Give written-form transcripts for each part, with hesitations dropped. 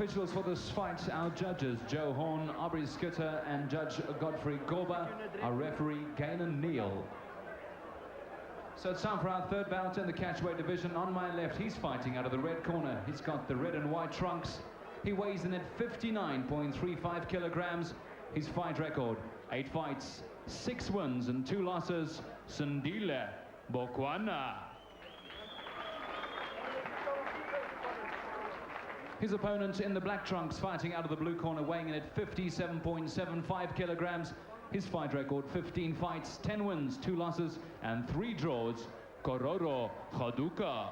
officials for this fight, our judges, Joe Horn, Aubrey Scutter, and Judge Godfrey Gorba. Our referee, Galen Neal. So it's time for our third bout in the catchweight division. On my left, he's fighting out of the red corner. He's got the red and white trunks. He weighs in at 59.35 kilograms. His fight record, 8 fights, 6 wins and 2 losses. Sindile, Bokwana. His opponent in the black trunks, fighting out of the blue corner, weighing in at 57.75 kilograms. His fight record, 15 fights, 10 wins, 2 losses, and 3 draws. Kororo, Goduka.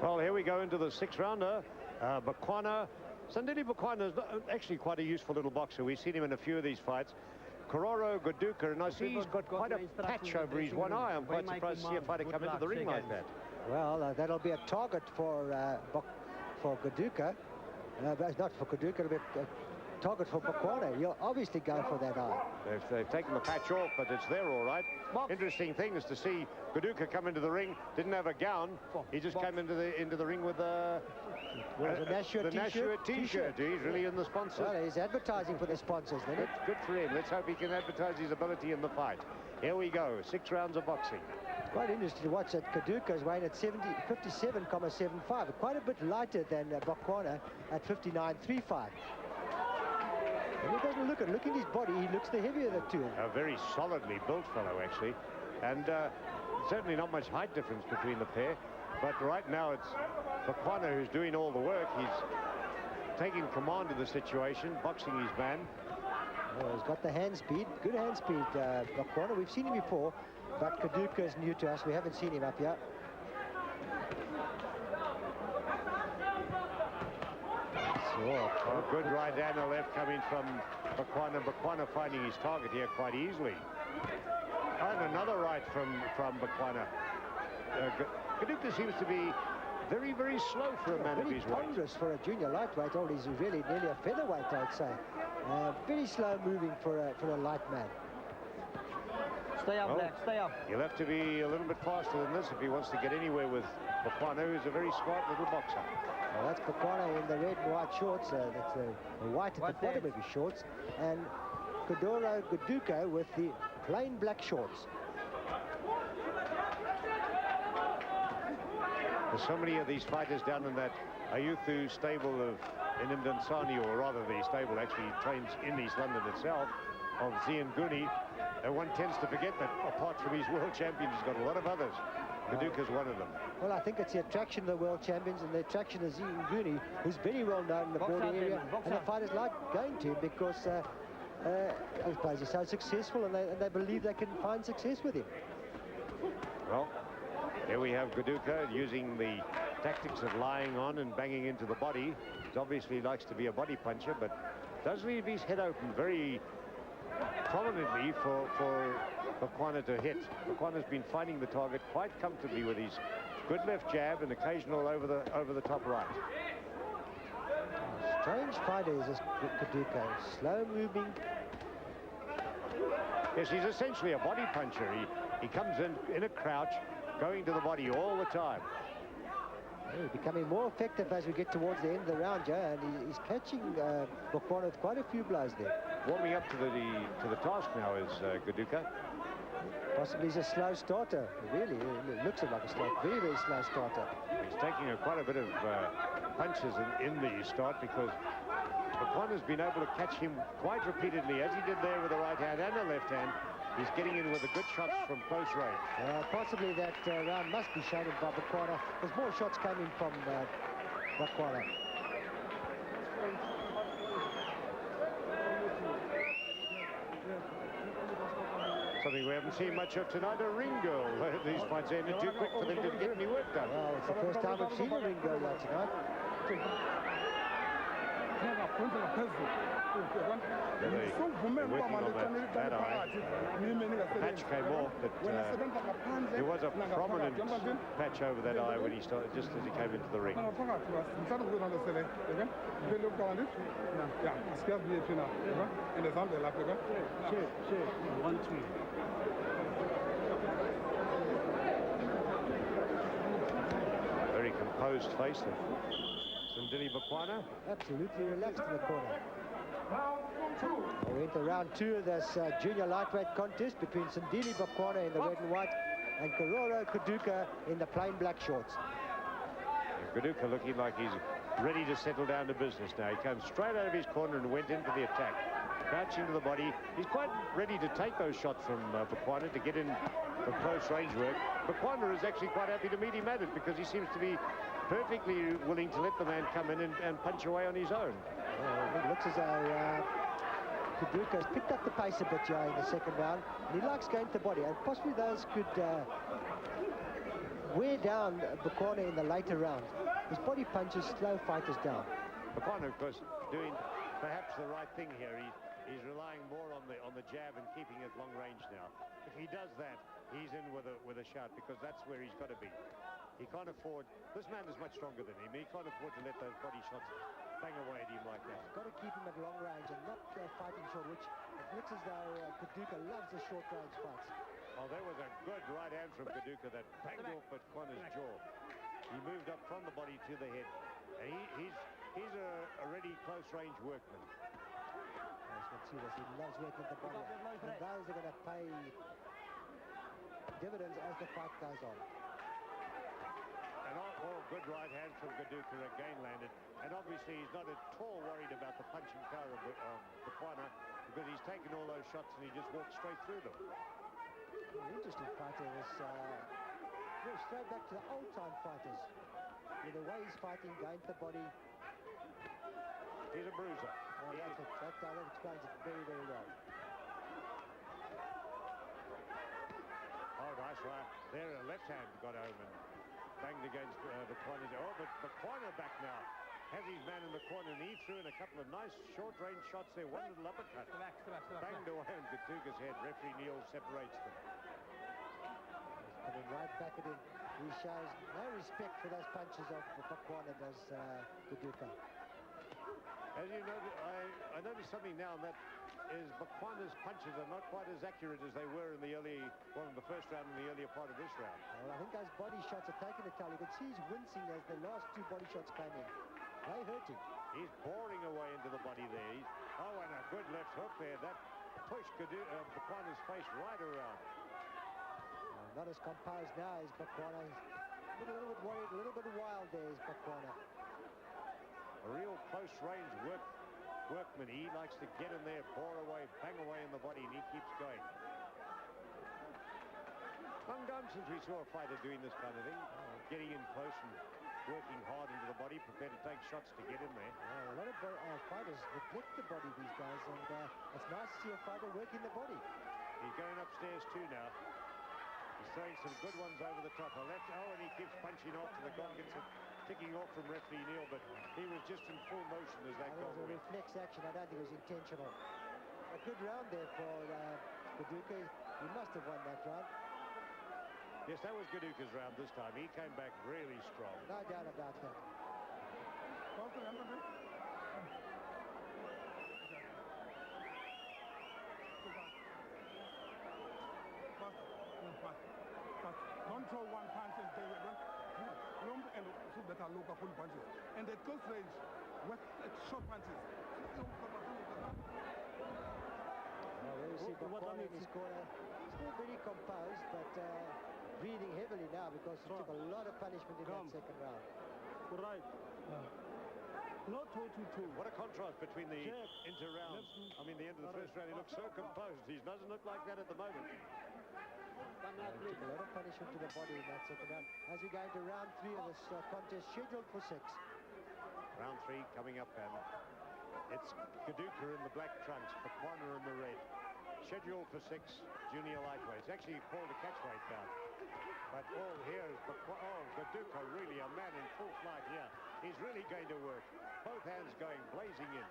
Well, here we go into the 6th rounder. Bokwana. Sindile Bokwana is actually quite a useful little boxer. We've seen him in a few of these fights. Kororo, Goduka, and I see he's got quite a patch over his one eye. I'm quite surprised to see a fighter come into the ring like that. Well, that'll be a target for Goduka. But not for Goduka, it'll be a target for Bokwana. He'll obviously go for that eye. They've taken the patch off, but it's there all right. Interesting thing is to see Goduka come into the ring. Didn't have a gown. He just came into the ring with the Nashua t-shirt. He's really in the sponsors. Well, he's advertising for the sponsors, then. Good for him. Let's hope he can advertise his ability in the fight. Here we go. 6 rounds of boxing. Quite interesting to watch that Goduka's weighing at 57.75. Quite a bit lighter than Bokwana at 59.35. And he doesn't look at his body, he looks the heavier of the two. A very solidly built fellow, actually. And certainly not much height difference between the pair. But right now it's Bokwana who's doing all the work. He's taking command of the situation, boxing his man. Well, he's got the hand speed, good hand speed, Bokwana. We've seen him before, but Goduka is new to us. We haven't seen him up here. Oh, good right hand and left coming from Bokwana. Bokwana finding his target here quite easily. And another right from Bokwana. Goduka seems to be very, very slow for a man of his weight. Very ponderous for a junior lightweight. Oh, he's really nearly a featherweight, I'd say. Very slow moving for a light man. Stay up, Black, stay up. He'll have to be a little bit faster than this if he wants to get anywhere with Bokwana, who's a very smart little boxer. Well, that's Bokwana in the red and white shorts. That's the white at the bottom of his shorts. And Kororo Goduka with the plain black shorts. There's so many of these fighters down in that Ayuthu stable in Imdansani, or rather the stable actually trains in East London itself, of Zianguni. And one tends to forget that apart from his world champions, he's got a lot of others. Goduka's one of them. Well, I think it's the attraction of the world champions and the attraction of Zianguni, who's very well known in the border area. And the fighters like going to him because I suppose he's so successful, and they believe they can find success with him. Well, here we have Goduka using the tactics of lying on and banging into the body. He obviously likes to be a body puncher, but does leave his head open very prominently for Bokwana to hit. Bokwana's been finding the target quite comfortably with his good left jab and occasional over the top right. Strange fighter is this Goduka. Slow moving. Yes, he's essentially a body puncher. He comes in a crouch, going to the body all the time. He's becoming more effective as we get towards the end of the round, Joe, and he's catching Bokwana with quite a few blows there. Warming up to the task now is Goduka. Possibly he's a slow starter, really. It looks like a very, very slow starter. He's taking quite a bit of punches in the start because Bokwana's been able to catch him quite repeatedly, as he did there with the right hand and the left hand. He's getting in with the good shots from close range. Possibly that round must be shaded by Bokwana. There's more shots coming from Bokwana. Something we haven't seen much of tonight, a ring girl. These fights ended too quick for them to get any work done. Well, it's the first time we've seen a ring girl here tonight. They working on that eye. Patch came off, but there was a prominent patch over that eye when he started, just as he came into the ring. composed face of Sindile Bokwana. Absolutely relaxed in the corner. We enter round 2 of this junior lightweight contest between Sindile Bokwana in the red and white and Kororo Goduka in the plain black shorts. Goduka looking like he's ready to settle down to business now. He came straight out of his corner and went into the attack. Crouching to the body. He's quite ready to take those shots from Bokwana to get in for close range work. Bokwana is actually quite happy to meet him at it because he seems to be perfectly willing to let the man come in and punch away on his own. It looks as though Goduka has picked up the pace a bit here in the second round. And he likes going to the body, and possibly those could wear down Bokwana in the later rounds. His body punches slow fighters down. Bokwana, of course, doing perhaps the right thing here. He's relying more on the jab and keeping it long range now. If he does that, he's in with a shot because that's where he's got to be. He can't afford. This man is much stronger than him. He can't afford to let those body shots bang away at him like that. He's got to keep him at long range and not fighting short, which it looks as though Goduka loves the short range fights. Oh, there was a good right hand from Goduka that banged off Bokwana's jaw. He moved up from the body to the head. And he's a ready close range workman. Let's see this. He loves working the body. And those are going to pay dividends as the fight goes on. And good right hand from Goduka again landed. And obviously he's not at all worried about the punching power of Bokwana because he's taken all those shots and he just walked straight through them. An interesting fighter is straight back to the old-time fighters. With the way he's fighting, going to the body. He's a bruiser. That explains it very, very well. Oh, nice right. There, a left hand got home and banged against Bokwana. Oh, but Bokwana back now. Has his man in the corner, and he threw in a couple of nice short-range shots there. One little uppercut. Banged away on Goduka's head. Referee Neil separates them. He's coming right back at him. He shows no respect for those punches of Bokwana, does Goduka. As you know, I noticed something now, and that is Bokwana's punches are not quite as accurate as they were in the first round and the earlier part of this round. Well, I think those body shots are taking a toll. You can see he's wincing as the last 2 body shots came in. They hurt him. He's boring away into the body there. And a good left hook there. That pushed Bokwana's face right around. Not as composed now as Bokwana. He's a little bit worried, a little bit wild there is Bokwana. A real close-range workman. He likes to get in there, bore away, bang away in the body, and he keeps going. Long time since we saw a fighter doing this kind of thing, getting in close and working hard into the body, prepared to take shots to get in there. A lot of fighters neglect the body these days, and it's nice to see a fighter working the body. He's going upstairs too now. He's throwing some good ones over the top. A left, and he keeps punching off to the gun, gets it ticking off from referee Neil, but he was just in full motion as that It got was a away. reflex action. I don't think it was intentional. A good round there for Goduka. He must have won that round. Yes, that was Goduka's round this time. He came back really strong. No doubt about that. Don't throw one punch and stay with one. Long and so that are local full punches. And at close range, what short punches. There you see Bokwana in his corner. Still pretty composed, but breathing heavily now because he took a lot of punishment in that second round. Right. Not 2-2-2. What a contrast between the inter-rounds. I mean, the end of the first round, he looks so composed. He doesn't look like that at the moment. He took a lot of punishment to the body in that second round. As we go into round 3 of this contest, scheduled for 6. Round 3 coming up, and it's Goduka in the black trunks, Bokwana in the red. Scheduled for 6 junior lightweights. Actually called a catchweight bout. But all here is Goduka, really a man in full flight here. He's really going to work. Both hands going blazing in.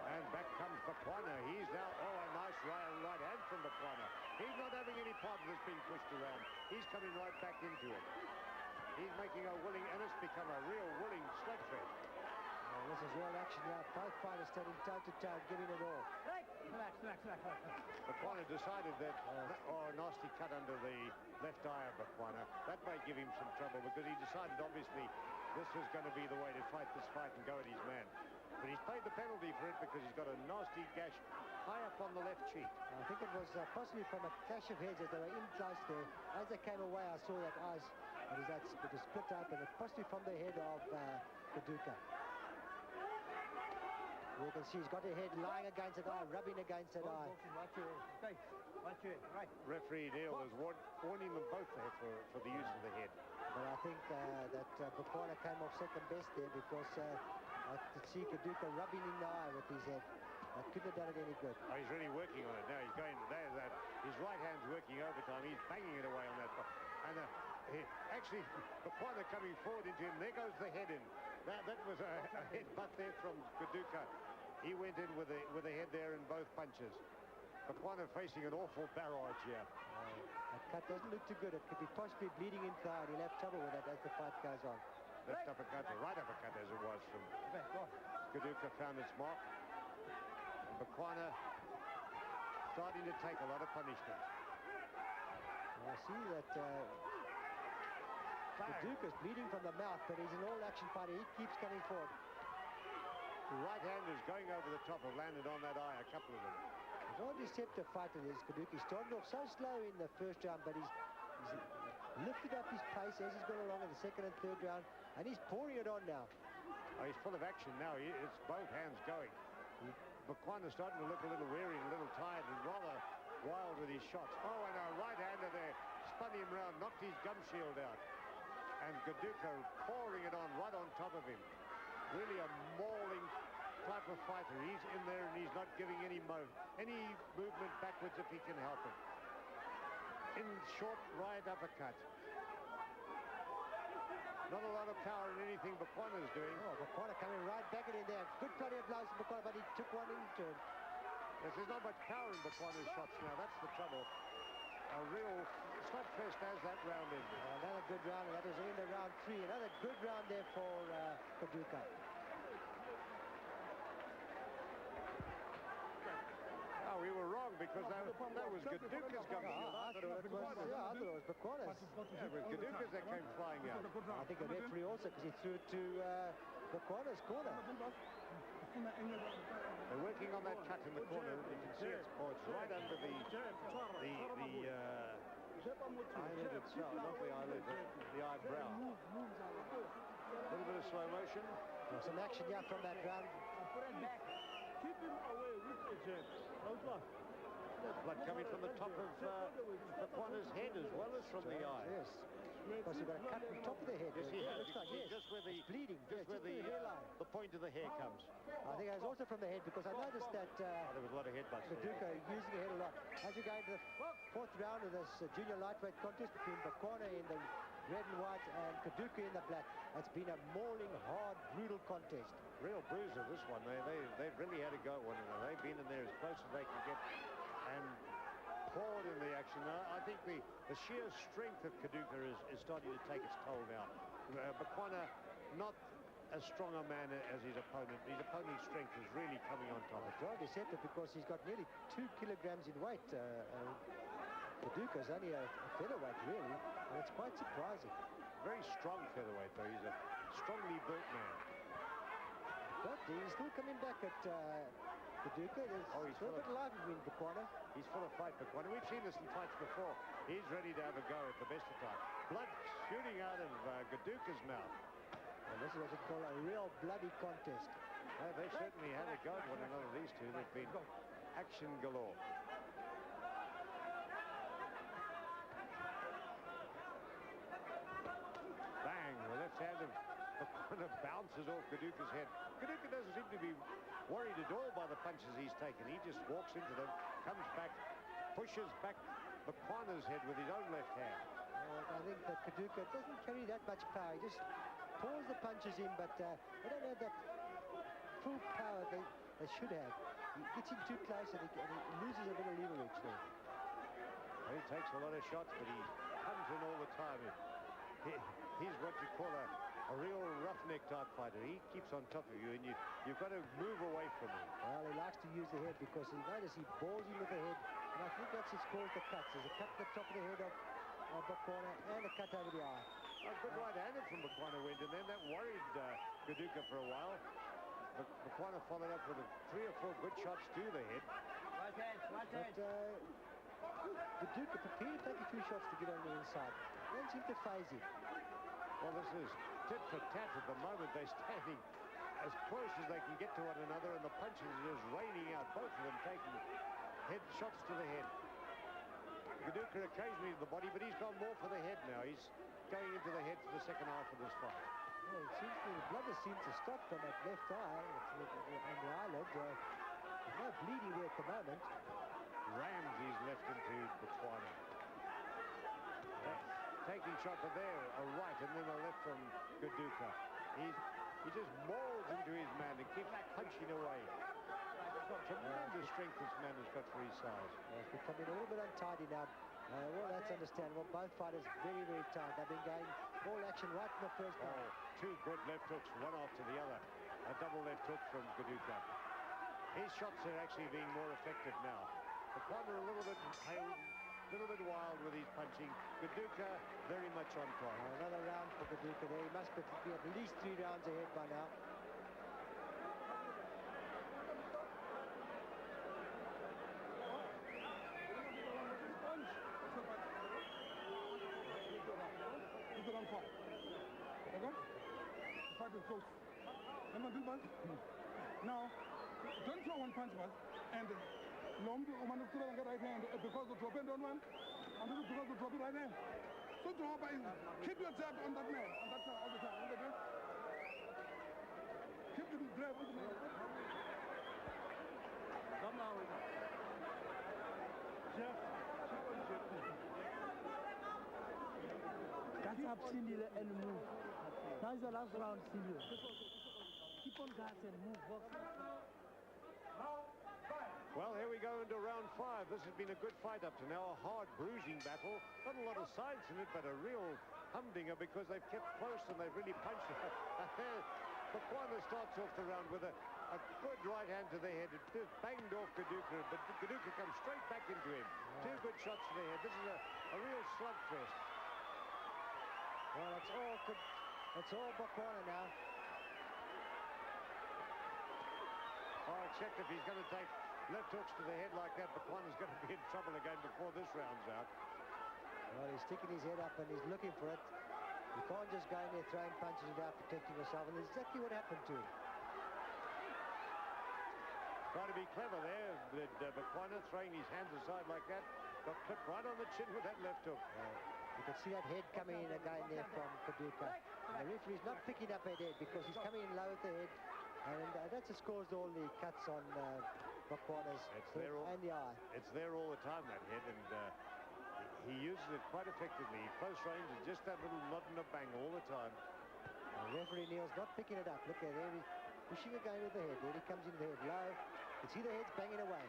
And back comes Bokwana. He's now, a nice right hand from Bokwana. He's not having any part of this being pushed around. He's coming right back into it. He's making a willing, and it's become a real willing slugfest. This is real action now. Both fighters standing toe-to-toe, giving it all. Bokwana decided that, nasty cut under the left eye of Bokwana. That may give him some trouble because he decided, obviously, this was going to be the way to fight this fight and go at his man. But he's paid the penalty for it because he's got a nasty gash high up on the left cheek. I think it was possibly from a clash of heads as they were in close there. As they came away, I saw that eyes, it was split up, and possibly from the head of Goduka. You can see he's got a head lying against that eye, rubbing against that eye. Referee Neil was warning them both there for the use of the head. But I think that Bokwana came off second best there because I could see Goduka rubbing in the eye with his head. That couldn't have done it any good. Oh, he's really working on it now. He's going there. That his right hand's working overtime. He's banging it away on that. And actually, Bokwana coming forward into him. There goes the head in. That was a headbutt there from Goduka. He went in with a head there in both punches. Bokwana facing an awful barrage here. That cut doesn't look too good. It could be possibly bleeding inside. He'll have trouble with that as the fight goes on. Left uppercut, or right uppercut as it was from Goduka found its mark. Bokwana starting to take a lot of punishment. I see that Goduka's bleeding from the mouth, but he's an all-action fighter. He keeps coming forward. The right hand is going over the top, have landed on that eye, a couple of them. He's a deceptive fighter, this Goduka. He started off so slow in the first round, but he's lifted up his pace as he's gone along in the second and third round, and he's pouring it on now. Oh, he's full of action now. It's both hands going. Bokwana starting to look a little weary and a little tired and rather wild with his shots. Oh, and a right-hander there spun him round, knocked his gum shield out. And Goduka pouring it on right on top of him. Really a mauling type of fighter. He's in there and he's not giving any movement backwards if he can help it. In short right uppercut. Not a lot of power in anything Bokwana's doing. Oh, Bokwana coming right back at him there. Good plenty of blows from Bokwana, but he took one in turn. Yes, there's not much power in Bokwana's shots now. That's the trouble. A real slugfest as that round ended. Another good round, and that was the end of round 3. Another good round there for Goduka. Oh, we were wrong because that was Goduka's gum shield. I thought it was Bokwana's. Yeah, it was Goduka's that came flying out. I think the referee also, because he threw it to Bokwana's corner. They're working on that cut in the corner. You can see it's right under the eyelid itself, not the eyelid, the eyebrow. A little bit of slow motion. Some action here from that round. Keep him away with the jab. Blood coming from the top of Bokwana's head as well as from the eye. Yes. Because you've got a cut on top of the head. Yes, he has. Looks like, yes. Just where the bleeding. just where the point of the hair comes. I think it was also from the head because I noticed that There was a lot of headbutts. Goduka using the head a lot. As you go into the fourth round of this junior lightweight contest between Bokwana in the red and white and Goduka in the black, it's been a mauling, hard, brutal contest. Real bruiser, this one. They've really had to go at one another. They've been in there as close as they can get and poured in the action. I think the sheer strength of Goduka is starting to take its toll now. Bokwana, not as strong a man as his opponent. His opponent's strength is really coming on top. It's very deceptive because he's got nearly 2 kilograms in weight. Goduka's only a featherweight, really, and it's quite surprising. Very strong featherweight, though. He's a strongly built man. But he's still coming back at Goduka. There's he's still a bit of life between Bokwana. He's full of fight, Bokwana. We've seen this in fights before. He's ready to have a go at the best of times. Blood shooting out of Goduka's mouth. And this is what we call a real bloody contest. They certainly had a go at one another, these two. They've been action galore. Bang! The left hand of Bokwana bounces off Goduka's head. Goduka doesn't seem to be worried at all by the punches he's taken. He just walks into them, comes back, pushes back Bokwana's head with his own left hand. I think that Goduka doesn't carry that much power. He just pours the punches in, but they don't have that full power they should have. He gets in too close and he loses a bit of leverage there. He takes a lot of shots, but he comes in all the time. He's what you call a a real roughneck type fighter. He keeps on top of you, and you've got to move away from him. Well, he likes to use the head because you notice he balls in with the head, and I think that's what's caused the cuts. There's a cut at the top of the head of Bokwana and a cut over the eye. A good right-handed from Bokwana went, and then that worried Goduka for a while. But Bokwana followed up with 3 or 4 good shots to the head. But Goduka prepared to take a few shots to get on the inside. Don't seem to phase him. Well, this is tit for tat at the moment. They're standing as close as they can get to one another, and the punches are just raining out. Both of them taking head shots to the head. Goduka occasionally to the body, but he's gone more for the head now. He's going into the head for the second half of this fight. Well, it seems the blood has seemed to stop on that left eye on the eyelid. There's no bleeding there at the moment. Rams left into Bokwana. Taking shot to there, a right and then a left from Goduka. He just mauls into his man and keeps punching away. Tremendous strength this man has got for his size. It's becoming a little bit untidy now. Well, that's understandable. Both fighters very, very tight. They've been going all action right in the first half. 2 good left hooks, one after the other. A double left hook from Goduka. His shots are actually being more effective now. Bokwana a little bit pale, a little bit wild with his punching. Goduka very much on top. Another round for Goduka there. He must be at least 3 rounds ahead by now. Close. Now, don't throw one punch, man. And Lombi, Oman, right hand because the drop on one, and then because the drop right hand. So drop keep your jab on that man, on that side all the time. Keep the grab on the man. Come now. Jeff. Catch up Sindile and move. Now is the last round, Sindile. Keep on guards and move. Well, here we go into round 5. This has been a good fight up to now. A hard bruising battle. Not a lot of science in it, but a real humdinger because they've kept close and they've really punched it. Bokwana starts off the round with a good right hand to the head. It just banged off Goduka, but Goduka comes straight back into him. 2 good shots to the head. This is a real slugfest. Well, it's all Bokwana now. Oh, except if he's going to take left hooks to the head like that, Bokwana's going to be in trouble again before this round's out. Well, he's sticking his head up and he's looking for it. You can't just go in there throwing punches without protecting yourself, and that's exactly what happened to him. Trying to be clever there, but Bokwana throwing his hands aside like that, got clipped right on the chin with that left hook. You can see that head coming in again there from Goduka. The referee's not picking up that head because he's coming in low at the head, and that's what's caused all the cuts on Bokwana's head and the eye. It's there all the time, that head, and he uses it quite effectively. Close range is just that little nod and a bang all the time. The referee Neil's not picking it up. Look at there, he's pushing again with the head. There he comes into the head low. You can see the head's banging away.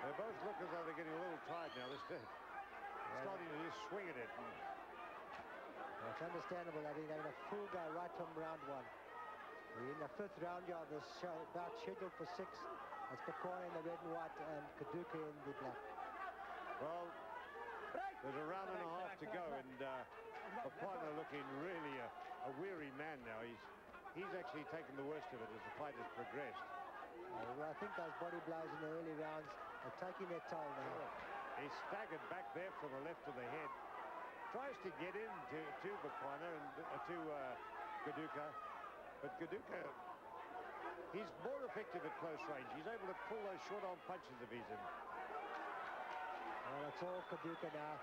They both look as though they're getting a little tired now. They're starting to just swing at it. It's understandable that they're in a full go right from round 1. We're in the 5th round yard. This bout scheduled for 6. It's Bokwana in the red and white and Goduka in the black. Well, there's a round and a half to go, and Bokwana looking really a weary man now. He's actually taken the worst of it as the fight has progressed. Well, I think those body blows in the early rounds are taking their toll now. He's staggered back there from the left of the head. Tries to get in to Bokwana and to Goduka, but Goduka, he's more effective at close range. He's able to pull those short-arm punches if he's in. Well, it's all Goduka now.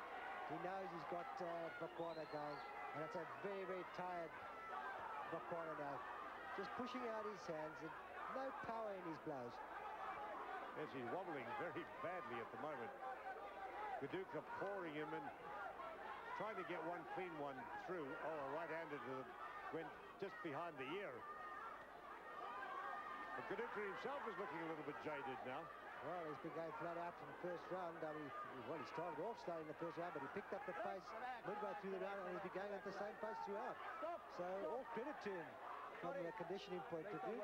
He knows he's got Bokwana going, and it's a very, very tired Bokwana now. Just pushing out his hands and no power in his blows. Yes, he's wobbling very badly at the moment. Goduka pouring him and trying to get one clean one through. Oh, a right-handed went just behind the ear. But Goduka himself is looking a little bit jaded now. Well, he's been going flat out from the first round. Well, he started off slow in the first round, but he picked up the pace midway through the round, and he's been going at the same pace throughout. So all credit to him from a conditioning point of view.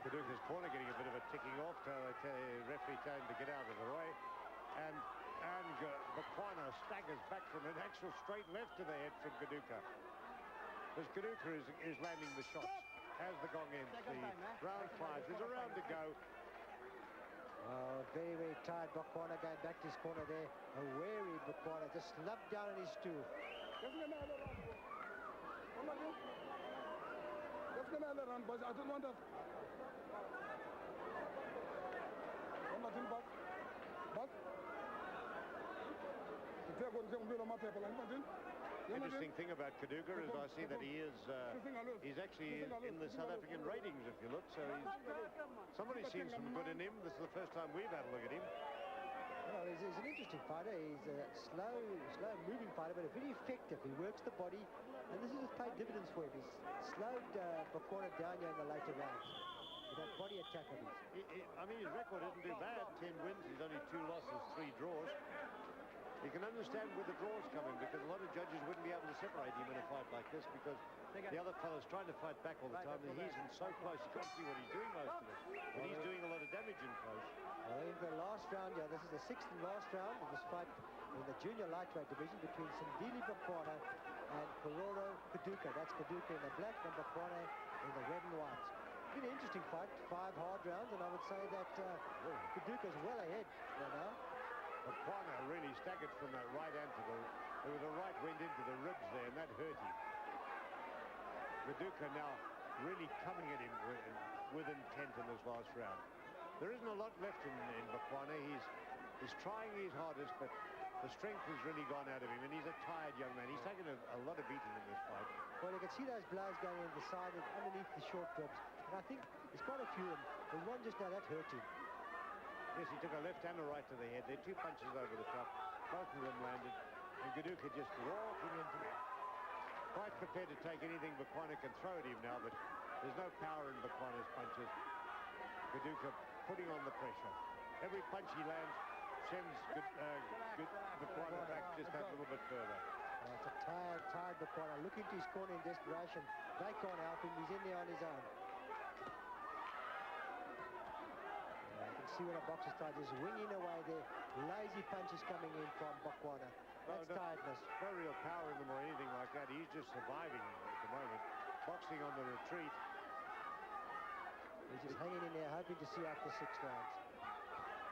Goduka's corner getting a bit of a ticking off. Referee telling him to get out of the way. And Bokwana staggers back from an actual straight left to the head from Goduka. As Goduka is landing the shots as the gong ends. The round 5. There's a round to go. Oh, very, very tired Bokwana going back to his corner there. A wary Bokwana, just slumped down on his stool. Let's get another round, boys. I don't want that. Interesting thing about Goduka is I see that he's actually in the South African ratings, if you look. So somebody's seen some good in him. This is the first time we've had a look at him. Well, he's an interesting fighter. He's a slow-moving fighter, but very effective. He works the body, and this has paid dividends for him. He's slowed Bokwana down here in the later rounds with that body attack of his. I mean, his record isn't too bad. 10 wins. He's only 2 losses, 3 draws. You can understand where the draws come in, because a lot of judges wouldn't be able to separate him in a fight like this, because the other fella's trying to fight back all the time, and he's in so close. You can't see what he's doing most of it. But he's doing a lot of damage in close. Well, in the last round, yeah, this is the 6th and last round of this fight in the junior lightweight division between Sindile Bokwana and Kororo Goduka. That's Goduka in the black and Bokwana in the red and white. It's been an interesting fight, 5 hard rounds, and I would say that Goduka's well ahead right now. Bokwana really staggered from that right hand to the right went into the ribs there, and that hurt him. Goduka now really coming at him with intent in this last round. There isn't a lot left in Bokwana. He's trying his hardest, but the strength has really gone out of him, and he's a tired young man. He's taken a lot of beating in this fight. Well, you can see those blows going in the side and underneath the short ribs, and I think there's quite a few of them. There's one just now that hurt him. Yes, he took a left and a right to the head. There are 2 punches over the top. Both of them landed. And Goduka just walking into it. Quite prepared to take anything Bokwana can throw at him now, but there's no power in Bokwana's punches. Goduka putting on the pressure. Every punch he lands sends Bokwana back just that little bit further. It's a tired Bokwana. Look into his corner in desperation. They can't help him. He's in there on his own. See when a boxer starts just winging away there. Lazy punches coming in from Bokwana. That's tiredness. No real power in them or anything like that. He's just surviving at the moment. Boxing on the retreat. He's just hanging in there, hoping to see out the 6 rounds.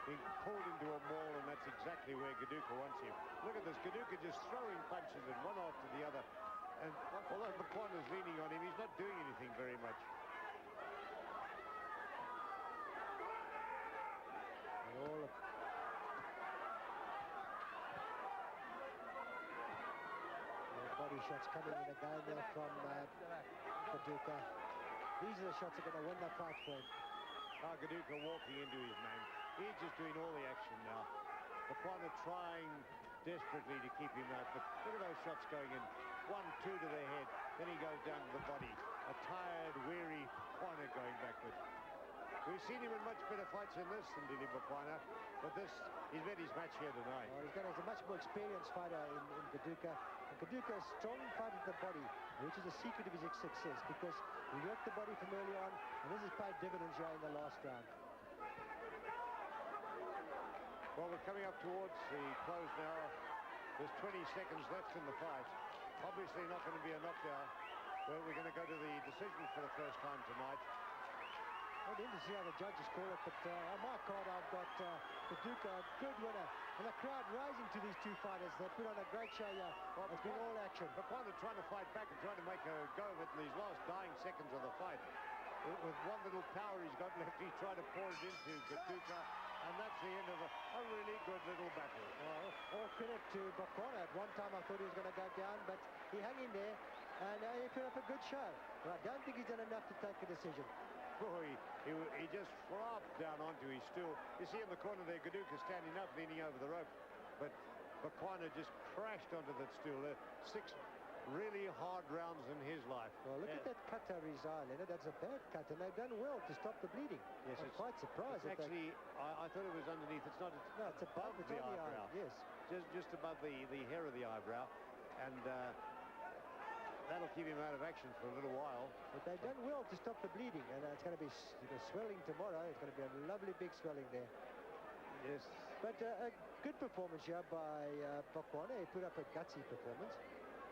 Being pulled into a maul, and that's exactly where Goduka wants him. Look at this. Goduka just throwing punches in one after the other. And although Bokwana's leaning on him, he's not doing anything very much. All of body shots coming in again there from Goduka. These are the shots that are going to win the fight for him. Goduka walking into his man. He's just doing all the action now. Bokwana trying desperately to keep him out, but look at those shots going in. 1, 2 to the head, then he goes down to the body. A tired, weary Bokwana going backward. We've seen him in much better fights than this than Sindile Bokwana, but he's met his match here tonight. Well, he's a much more experienced fighter in Goduka. And Goduka is a strong fighter at the body, which is a secret of his success, because he worked the body from early on, and this has paid dividends here in the last round. Well, we're coming up towards the close now. There's 20 seconds left in the fight. Obviously not going to be a knockdown. Well, we're going to go to the decision for the first time tonight. I didn't see how the judges call it, but on my card I've got Goduka, a good winner. And the crowd rising to these 2 fighters. They put on a great show here. It's been all action. Bokwana trying to fight back and trying to make a go of it in these last dying seconds of the fight. With one little power he's got left, he's trying to pour it into Goduka. And that's the end of a really good little battle. Well, all credit to Bokwana. At one time I thought he was going to go down, but he hung in there. And he put up a good show. But I don't think he's done enough to take a decision. Oh, he just flopped down onto his stool. You see in the corner there, Goduka standing up, leaning over the rope. But Bokwana just crashed onto that stool. 6 really hard rounds in his life. Well, look at that cut over his eye, Leonard. That's a bad cut, and they've done well to stop the bleeding. Yes, I'm quite surprised. It's actually, I thought it was underneath. It's not. No, it's above the the eyebrow. eye. Yes. Just above the hair of the eyebrow, and that'll keep him out of action for a little while. But they've done well to stop the bleeding, and it's going to be swelling tomorrow. It's going to be a lovely big swelling there. Yes. But a good performance here by Bokwana. He put up a gutsy performance.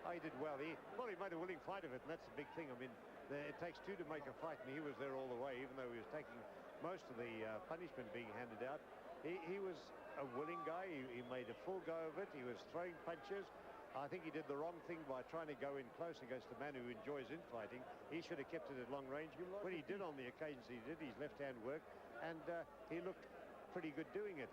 Oh, he did well. He made a willing fight of it, and that's the big thing. I mean, it takes two to make a fight, and he was there all the way, even though he was taking most of the punishment being handed out. He was a willing guy. He made a full go of it. He was throwing punches. I think he did the wrong thing by trying to go in close against a man who enjoys infighting. He should have kept it at long range. When he did on the occasions he did, his left-hand worked, and he looked pretty good doing it.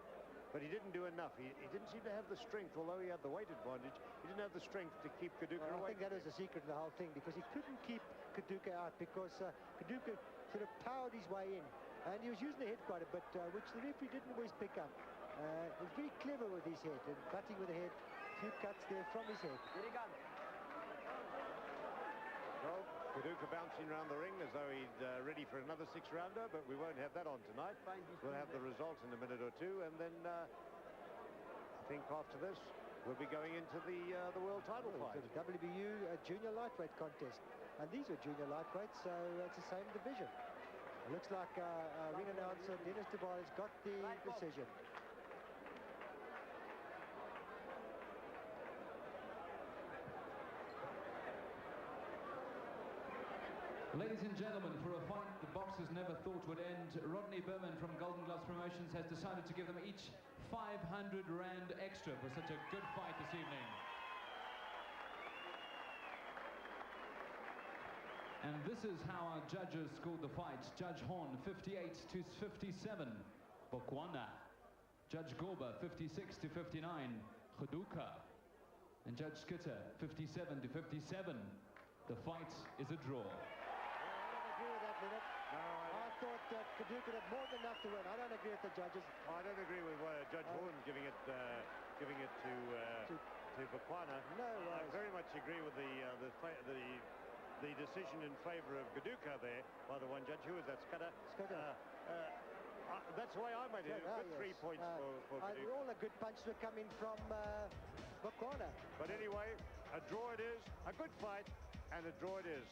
But he didn't do enough. He didn't seem to have the strength, although he had the weight advantage. He didn't have the strength to keep Goduka away. I think that was the secret of the whole thing, because he couldn't keep Goduka out, because Goduka sort of powered his way in. And he was using the head quite a bit, which the referee didn't always pick up. He was very clever with his head, and butting with the head. A few cuts there from his head. Well, Goduka bouncing around the ring as though he's ready for another six-rounder, but we won't have that on tonight. We'll have the results in a minute or two, and then I think after this we'll be going into the world title fight. The WBU junior lightweight contest, and these are junior lightweights, so it's the same division. It looks like ring announcer Dennis Duval has got the decision. Ladies and gentlemen, for a fight the boxers never thought would end, Rodney Berman from Golden Gloves Promotions has decided to give them each 500 rand extra for such a good fight this evening. And this is how our judges scored the fight. Judge Horn, 58 to 57. Bokwana. Judge Gorba, 56 to 59. Goduka. And Judge Skitter, 57 to 57. The fight is a draw. I thought that Goduka had more than enough to win. I don't agree with the judges. I don't agree with Judge Horn giving it to Bokwana. No, I very much agree with the decision in favour of Goduka there by the one judge. Who was that? Scudder. That's the way I made it. Good 3 points for Goduka. All the good punches were coming from Bokwana. But anyway, a draw it is. A good fight, and a draw it is.